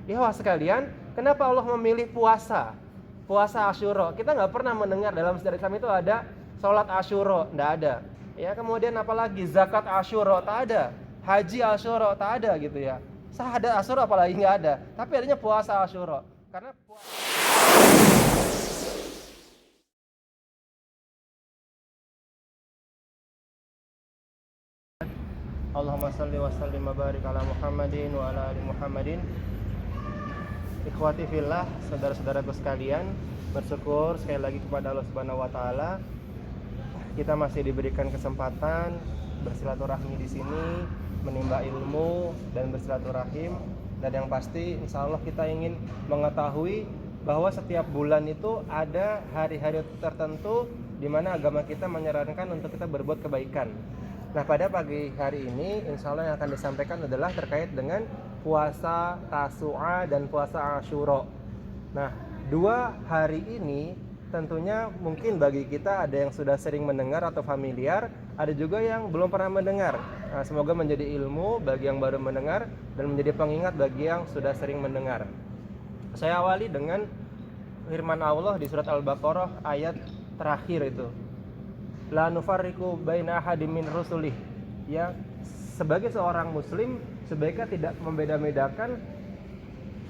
Ikhwah sekalian, kenapa Allah memilih puasa? Puasa Asyura. Kita nggak pernah mendengar dalam sejarah Islam itu ada sholat Asyura, nggak ada. Ya, kemudian apalagi zakat Asyura, tak ada. Haji Asyura, tak ada gitu ya. Syahadat Asyura apalagi nggak ada. Tapi adanya puasa Asyura. Karena Allahumma salli wa sallim wa barik ala Muhammadin wa ala ali Muhammadin. Ikhwati fillah, saudara-saudaraku sekalian, bersyukur sekali lagi kepada Allah Subhanahu wa taala kita masih diberikan kesempatan bersilaturahmi di sini, menimba ilmu dan bersilaturahim. Dan yang pasti insya Allah kita ingin mengetahui bahwa setiap bulan itu ada hari-hari tertentu di mana agama kita menyarankan untuk kita berbuat kebaikan. Nah, pada pagi hari ini insya Allah yang akan disampaikan adalah terkait dengan puasa Tasu'a dan puasa Asyura. Nah, dua hari ini tentunya mungkin bagi kita ada yang sudah sering mendengar atau familiar, ada juga yang belum pernah mendengar. Nah, semoga menjadi ilmu bagi yang baru mendengar dan menjadi pengingat bagi yang sudah sering mendengar. Saya awali dengan firman Allah di surat Al-Baqarah ayat terakhir itu. La nufarriqu baina ahadin min rusulih. Ya, sebagai seorang muslim sebaiknya tidak membeda-bedakan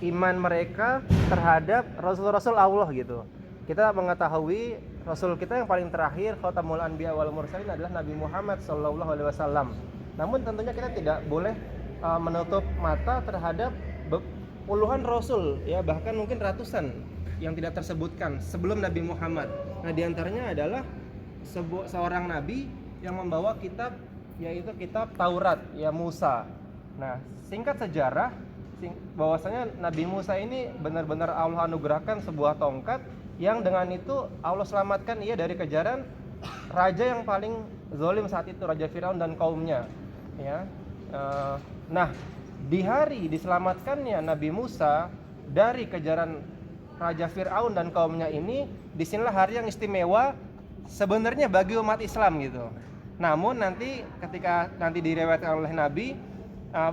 iman mereka terhadap rasul-rasul Allah gitu. Kita mengetahui rasul kita yang paling terakhir khatamul anbiya wal mursalin adalah Nabi Muhammad sallallahu alaihi wasallam. Namun tentunya kita tidak boleh menutup mata terhadap puluhan rasul ya, bahkan mungkin ratusan yang tidak tersebutkan sebelum Nabi Muhammad. Nah, di antaranya adalah seorang nabi yang membawa kitab, yaitu kitab Taurat ya, Musa. Nah, singkat sejarah bahwasanya Nabi Musa ini benar-benar Allah anugerahkan sebuah tongkat yang dengan itu Allah selamatkan ia dari kejaran raja yang paling zalim saat itu, Raja Firaun dan kaumnya ya. Nah, di hari diselamatkannya Nabi Musa dari kejaran Raja Firaun dan kaumnya ini, disinilah hari yang istimewa sebenarnya bagi umat Islam gitu. Namun nanti ketika nanti diriwayatkan oleh Nabi,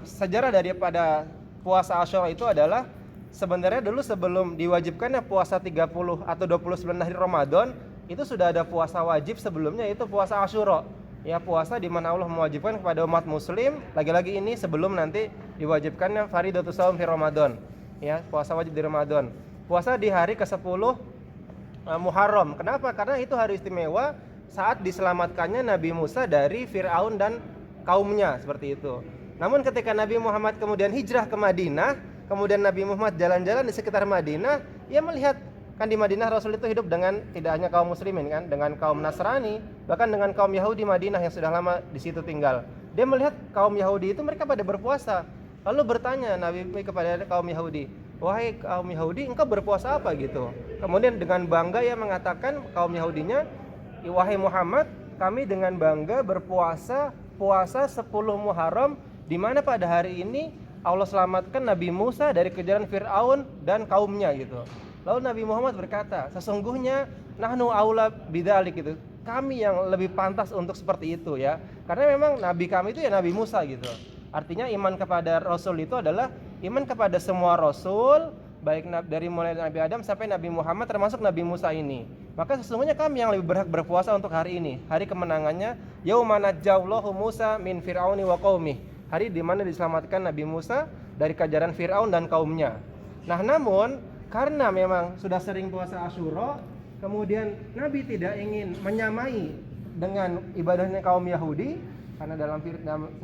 sejarah daripada puasa Asyura itu adalah sebenarnya dulu sebelum diwajibkannya puasa 30 atau 29 hari Ramadan, itu sudah ada puasa wajib sebelumnya, itu puasa Asyura. Ya, puasa di mana Allah mewajibkan kepada umat muslim, lagi-lagi ini sebelum nanti diwajibkannya fardhatus shaum fi Ramadan. Ya, puasa wajib di Ramadan. Puasa di hari ke-10 Muharram. Kenapa? Karena itu hari istimewa saat diselamatkannya Nabi Musa dari Firaun dan kaumnya, seperti itu. Namun ketika Nabi Muhammad kemudian hijrah ke Madinah, kemudian Nabi Muhammad jalan-jalan di sekitar Madinah, ia melihat kan di Madinah Rasul itu hidup dengan tidak hanya kaum muslimin kan, dengan kaum Nasrani, bahkan dengan kaum Yahudi Madinah yang sudah lama di situ tinggal. Dia melihat kaum Yahudi itu mereka pada berpuasa. Lalu bertanya Nabi kepada kaum Yahudi, "Wahai kaum Yahudi, engkau berpuasa apa?" gitu. Kemudian dengan bangga ia mengatakan kaum Yahudinya, "Wahai Muhammad, kami dengan bangga berpuasa puasa 10 Muharram, di mana pada hari ini Allah selamatkan Nabi Musa dari kejaran Firaun dan kaumnya," gitu. Lalu Nabi Muhammad berkata, "Sesungguhnya nahnu aula bidzalik," gitu. Kami yang lebih pantas untuk seperti itu ya. Karena memang nabi kami itu ya Nabi Musa gitu. Artinya iman kepada Rasul itu adalah iman kepada semua Rasul, baik dari mulai Nabi Adam sampai Nabi Muhammad termasuk Nabi Musa ini. Maka sesungguhnya kami yang lebih berhak berpuasa untuk hari ini, hari kemenangannya, yauma najjallahu Musa min fir'auni wa qaumih, hari di mana diselamatkan Nabi Musa dari kejaran Firaun dan kaumnya. Nah, namun karena memang sudah sering puasa Asyura, kemudian Nabi tidak ingin menyamai dengan ibadahnya kaum Yahudi, karena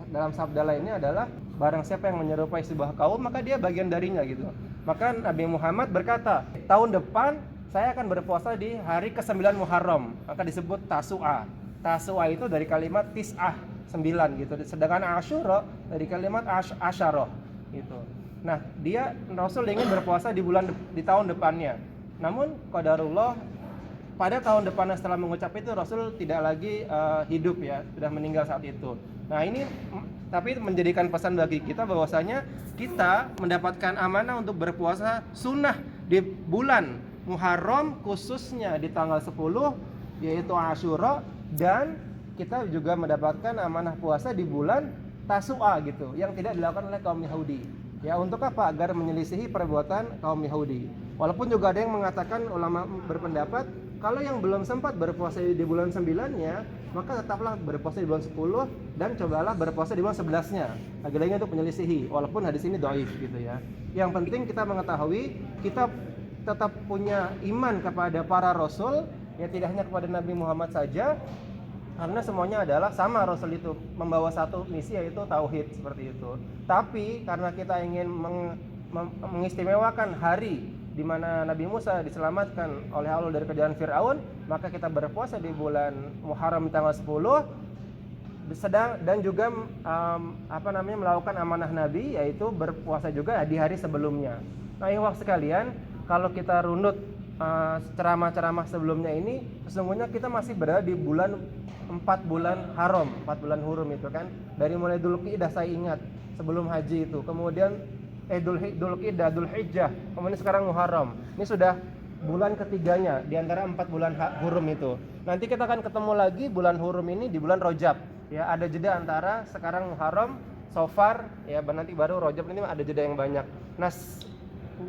dalam sabda lainnya adalah barang siapa yang menyerupai sebuah kaum maka dia bagian darinya gitu. Maka Nabi Muhammad berkata, tahun depan saya akan berpuasa di hari ke-9 Muharram, maka disebut Tasu'a. Tasu'a itu dari kalimat tis'ah, 9 gitu. Sedangkan Asyura dari kalimat asyarah gitu. Nah, dia Rasul ingin berpuasa di tahun depannya. Namun qadarullah pada tahun depan setelah mengucap itu Rasul tidak lagi hidup ya, sudah meninggal saat itu. Nah, ini tapi menjadikan pesan bagi kita bahwasanya kita mendapatkan amanah untuk berpuasa sunnah di bulan Muharram, khususnya di tanggal 10 yaitu Asyura, dan kita juga mendapatkan amanah puasa di bulan Tasu'a gitu, yang tidak dilakukan oleh kaum Yahudi. Ya, untuk apa? Agar menyelisihi perbuatan kaum Yahudi. Walaupun juga ada yang mengatakan, ulama berpendapat kalau yang belum sempat berpuasa di bulan 9-nya, maka tetaplah berpuasa di bulan 10 dan cobalah berpuasa di bulan 11-nya. Lagi-lagi untuk menyelisihi, walaupun hadis ini dhaif gitu ya. Yang penting kita mengetahui kita tetap punya iman kepada para rasul, ya tidak hanya kepada Nabi Muhammad saja, karena semuanya adalah sama. Rasul itu membawa satu misi, yaitu tauhid, seperti itu. Tapi karena kita ingin mengistimewakan hari di mana Nabi Musa diselamatkan oleh Allah dari kejaran Firaun, maka kita berpuasa di bulan Muharram tanggal 10 dan juga melakukan amanah Nabi, yaitu berpuasa juga di hari sebelumnya. Nah, ikhwah sekalian, kalau kita runut ceramah-ceramah sebelumnya ini, sesungguhnya kita masih berada di bulan 4 bulan haram, 4 bulan hurum itu kan. Dari mulai Dzulqa'dah, saya ingat sebelum haji itu, kemudian Dzulqa'dah, Dzulhijjah, kemudian sekarang Muharram. Ini sudah bulan ketiganya di antara 4 bulan hurum itu. Nanti kita akan ketemu lagi bulan hurum ini di bulan Rajab. Ya, ada jeda antara sekarang Muharram, Safar, ya nanti baru Rajab, ini ada jeda yang banyak.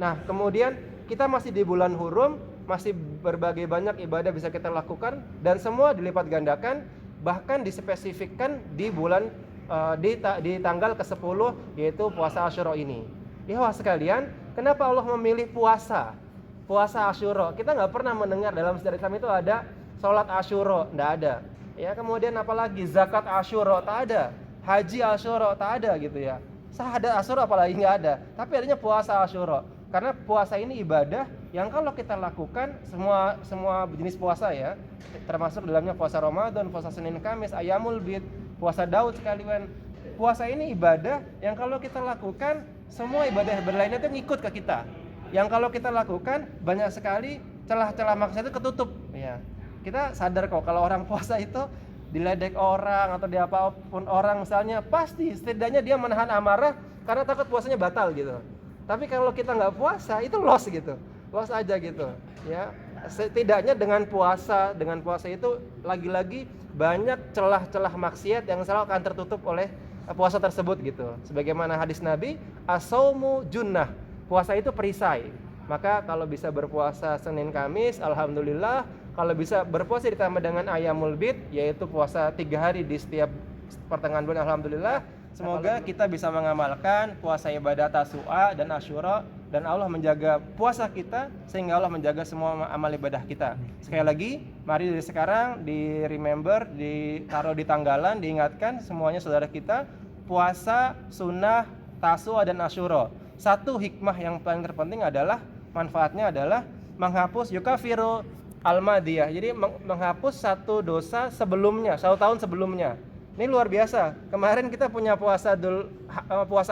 Nah, kemudian kita masih di bulan hurum, masih berbagai banyak ibadah bisa kita lakukan, dan semua dilipat gandakan, bahkan dispesifikkan di bulan di tanggal ke-10, yaitu puasa Asyura ini. Ikhwah sekalian, kenapa Allah memilih puasa Asyura? Kita nggak pernah mendengar dalam sejarah Islam itu ada sholat Asyura, nggak ada. Ya, kemudian apalagi zakat Asyura, tak ada. Haji Asyura, tak ada gitu ya. Syahadat Asyura apalagi nggak ada. Tapi adanya puasa Asyura. Karena puasa ini ibadah yang kalau kita lakukan, semua jenis puasa ya, termasuk dalamnya puasa Ramadan, puasa Senin Kamis, Ayyamul Bid, puasa Daud sekalian. Puasa ini ibadah yang kalau kita lakukan, semua ibadah berlainnya itu ngikut ke kita. Yang kalau kita lakukan, banyak sekali celah-celah maksiat itu ketutup ya. Kita sadar kok kalau orang puasa itu diledek orang atau diapapun orang misalnya, pasti setidaknya dia menahan amarah karena takut puasanya batal gitu. Tapi kalau kita nggak puasa, itu loss gitu, loss aja gitu ya. Setidaknya dengan puasa itu lagi-lagi banyak celah-celah maksiat yang selalu akan tertutup oleh puasa tersebut gitu. Sebagaimana hadis Nabi, as-saumu junnah, puasa itu perisai. Maka kalau bisa berpuasa Senin Kamis, alhamdulillah. Kalau bisa berpuasa ditambah dengan Ayyamul Bid, yaitu puasa 3 hari di setiap pertengahan bulan, alhamdulillah. Semoga kita bisa mengamalkan puasa ibadah Tasu'a dan Asyura, dan Allah menjaga puasa kita sehingga Allah menjaga semua amal ibadah kita. Sekali lagi, mari dari sekarang ditaruh di tanggalan, diingatkan semuanya saudara kita, puasa sunnah Tasu'a dan Asyura. Satu hikmah yang paling terpenting adalah manfaatnya adalah menghapus yukafiru al-madiyah. Jadi menghapus satu dosa sebelumnya, 1 tahun sebelumnya. Ini luar biasa. Kemarin kita punya puasa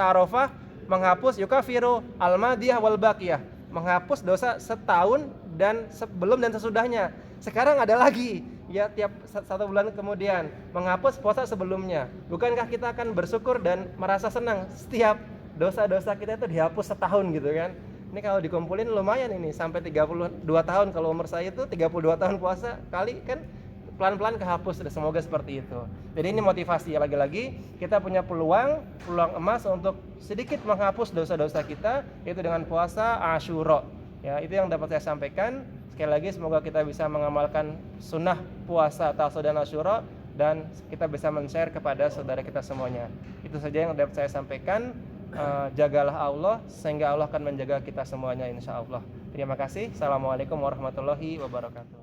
Arafah, menghapus yukafiru al-madiyah wal baqiyah, menghapus dosa setahun dan sebelum dan sesudahnya. Sekarang ada lagi ya, tiap 1 bulan kemudian menghapus puasa sebelumnya. Bukankah kita akan bersyukur dan merasa senang setiap dosa-dosa kita itu dihapus setahun gitu kan? Ini kalau dikumpulin lumayan ini, sampai 32 tahun. Kalau umur saya itu 32 tahun puasa, kali kan pelan-pelan kehapus. Semoga seperti itu. Jadi ini motivasi, lagi-lagi kita punya peluang emas untuk sedikit menghapus dosa-dosa kita, yaitu dengan puasa Asyura. Ya, itu yang dapat saya sampaikan. Sekali lagi semoga kita bisa mengamalkan sunnah puasa Tasu'a dan Asyura, dan kita bisa men-share kepada saudara kita semuanya. Itu saja yang dapat saya sampaikan. Jagalah Allah sehingga Allah akan menjaga kita semuanya, insya Allah. Terima kasih. Assalamualaikum warahmatullahi wabarakatuh.